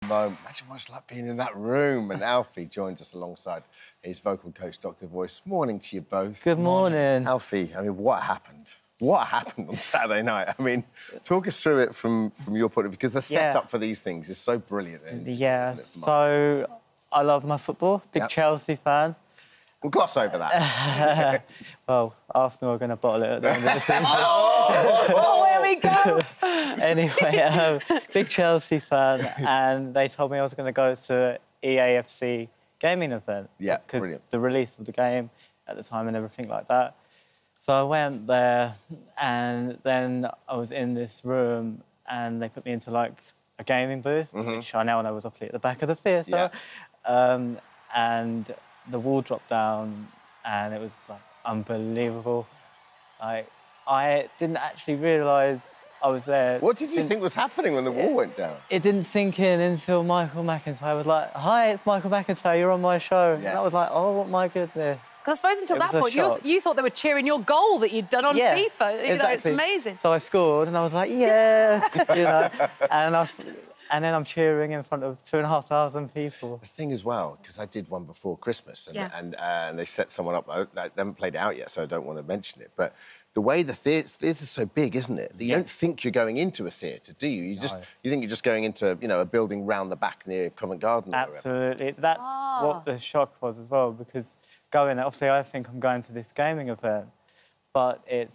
Imagine what it's like being in that room. And Alfie joins us alongside his vocal coach, Dr. Voice. Morning to you both. Good morning. Alfie, I mean, what happened? What happened on Saturday night? I mean, talk us through it from your point of view, because the setup for these things is so brilliant. Yeah, so I love my football, big Chelsea fan. We'll gloss over that. Well, Arsenal are going to bottle it at the end of the season. Oh, here we go! Anyway, big Chelsea fan, and they told me I was going to go to EAFC gaming event. Yeah, because brilliant. the release of the game at the time and everything like that. So I went there, and then I was in this room, and they put me into, like, a gaming booth, which I now know was obviously at the back of the theatre. Yeah. And the wall dropped down, and it was, like, unbelievable. Like, I didn't actually realise I was there. What did you think was happening when the wall went down? It didn't sink in until Michael McIntyre was like, "Hi, it's Michael McIntyre, you're on my show." Yeah. And I was like, oh, my goodness. Because I suppose until that point, you thought they were cheering your goal that you'd done on FIFA. Exactly. You know, it's amazing. So I scored, and I was like, yeah, you know. And then I'm cheering in front of 2,500 people. The thing as well, because I did one before Christmas, and they set someone up. They haven't played it out yet, so I don't want to mention it. But the way the theatre's so big, isn't it? That you don't think you're going into a theatre, do you? You think you're just going into, you know, a building round the back near Covent Garden. Absolutely. That's what the shock was as well, because obviously I think I'm going to this gaming event, but it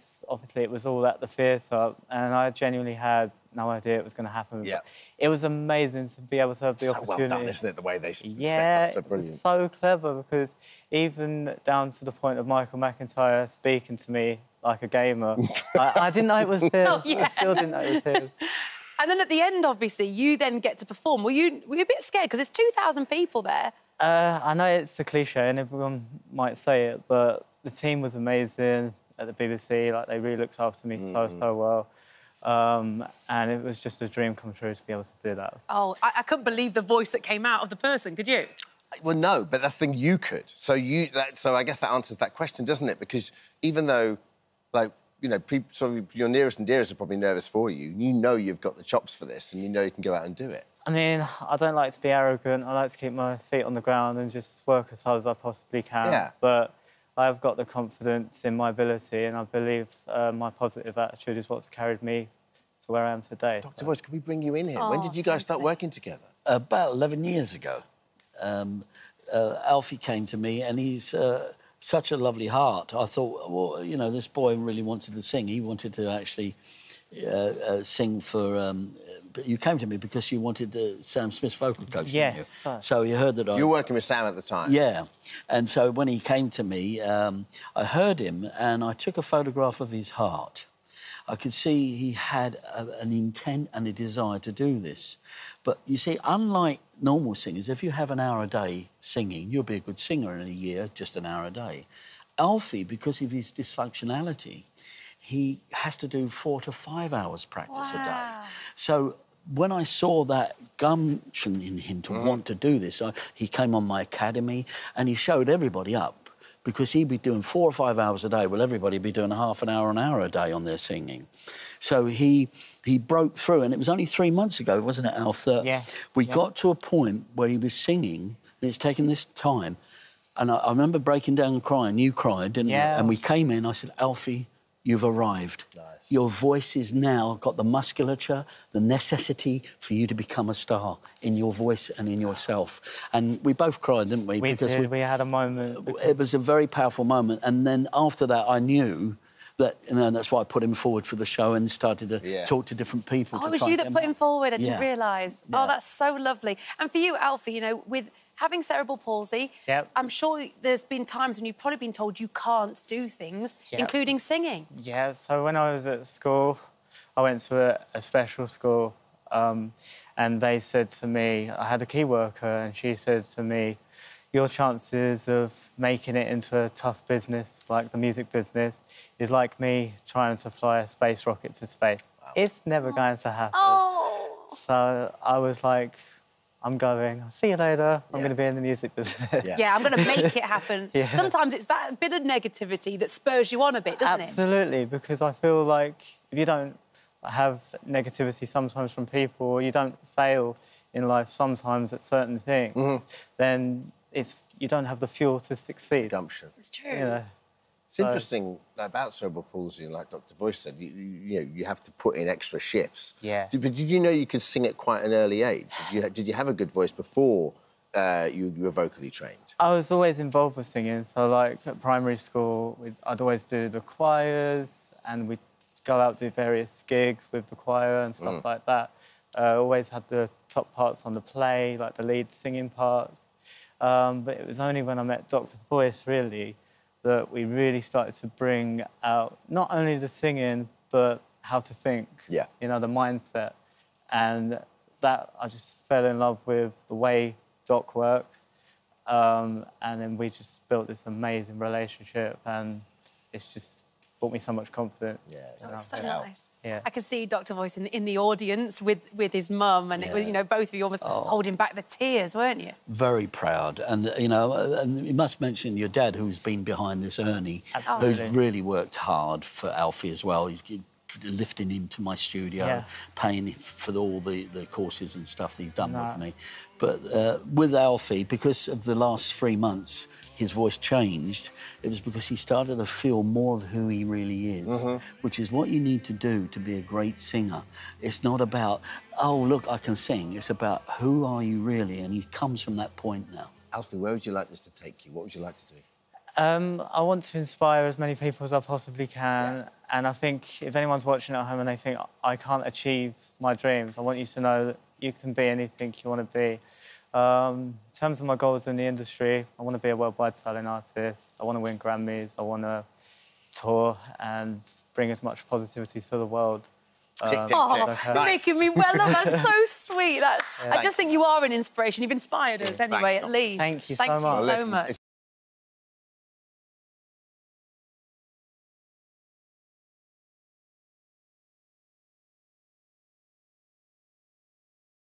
was all at the theatre, and I genuinely had no idea it was going to happen. Yeah. It was amazing to be able to have the opportunity. So well done, isn't it, the way they set up, so brilliant. It's so clever, because even down to the point of Michael McIntyre speaking to me like a gamer, I didn't know it was him. Oh, yeah. I still didn't know it was him. And then at the end, obviously, you then get to perform. Were you a bit scared, because there's 2,000 people there? I know it's a cliche and everyone might say it, but the team was amazing at the BBC. Like, they really looked after me so well. And it was just a dream come true to be able to do that. Oh, I couldn't believe the voice that came out of the person, could you? Well, no, but that's the thing, you could. So I guess that answers that question, doesn't it? Because even though, like, you know, your nearest and dearest are probably nervous for you, you know you've got the chops for this, and you know you can go out and do it. I mean, I don't like to be arrogant. I like to keep my feet on the ground and just work as hard as I possibly can. Yeah. But I've got the confidence in my ability, and I believe my positive attitude is what's carried me to where I am today. Dr. Voice, can we bring you in here? When did you guys start working together? About 11 years ago. Alfie came to me, and he's such a lovely heart. I thought, well, you know, this boy really wanted to sing. He wanted to actually sing for... you came to me because you wanted Sam Smith's vocal coach, didn't you? So you heard that You were working with Sam at the time? Yeah. And so when he came to me, I heard him, and I took a photograph of his heart. I could see he had an intent and a desire to do this. But, you see, unlike normal singers, if you have an hour a day singing, you'll be a good singer in a year, just an hour a day. Alfie, because of his dysfunctionality, he has to do 4 to 5 hours practice a day. So when I saw that gumption in him to want to do this, he came on my academy, and he showed everybody up, because he'd be doing 4 or 5 hours a day. Well, everybody would be doing half an hour a day on their singing. So he broke through, and it was only 3 months ago, wasn't it, Alf, that we got to a point where he was singing, and it's taken this time, and I remember breaking down and crying. You cried, didn't you? And we came in, I said, Alfie, you've arrived. Nice. Your voice is now got the musculature, the necessity for you to become a star in your voice and in yourself. And we both cried, didn't we? We did. We had a moment. It was a very powerful moment. And then after that, I knew that, and that's why I put him forward for the show and started to talk to different people. Oh, it was you that put him forward. I didn't realise. Yeah. Oh, that's so lovely. And for you, Alfie, you know, with having cerebral palsy, I'm sure there's been times when you've probably been told you can't do things, including singing. Yeah, so when I was at school, I went to a special school, and they said to me, I had a key worker, and she said to me, your chances of making it into a tough business, like the music business, is like me trying to fly a space rocket to space. Wow. It's never going to happen. Oh. So I was like, I'm going. I'll see you later. I'm going to be in the music business. Yeah, I'm going to make it happen. Sometimes it's that bit of negativity that spurs you on a bit, doesn't it? Absolutely, because I feel like if you don't have negativity sometimes from people, or you don't fail in life sometimes at certain things, then you don't have the fuel to succeed. Gumption. It's true. You know? It's interesting about cerebral palsy, like Dr. Voice said, you have to put in extra shifts. Yeah. But did you know you could sing at quite an early age? Did you have a good voice before you were vocally trained? I was always involved with singing. So, like, at primary school, I'd always do the choirs, and we'd go out do various gigs with the choir and stuff like that. Always had the top parts on the play, like the lead singing parts. But it was only when I met Dr. Voice, really, that we really started to bring out not only the singing, but how to think, yeah. You know, the mindset. And that, I just fell in love with the way Doc works. And then we just built this amazing relationship, and it's just brought me so much confidence. Yeah, that's so nice. Yeah. I could see Dr. Voice in the audience with his mum, and it was, you know, both of you almost holding back the tears, weren't you? Very proud, and you know, and you must mention your dad, who's been behind this, Ernie, who's really worked hard for Alfie as well. Lifting him to my studio, paying for all the courses and stuff that he's done with me. But with Alfie, because of the last 3 months, his voice changed. It was because he started to feel more of who he really is, which is what you need to do to be a great singer. It's not about, oh, look, I can sing. It's about who are you really, and he comes from that point now. Alfie, where would you like this to take you? What would you like to do? I want to inspire as many people as I possibly can, and I think if anyone's watching at home and they think, I can't achieve my dreams, I want you to know that you can be anything you want to be. In terms of my goals in the industry, I want to be a worldwide selling artist, I want to win Grammys, I want to tour and bring as much positivity to the world. You're making me well up. That's so sweet. I just think you are an inspiration. You've inspired us anyway, at least. Thank you so much.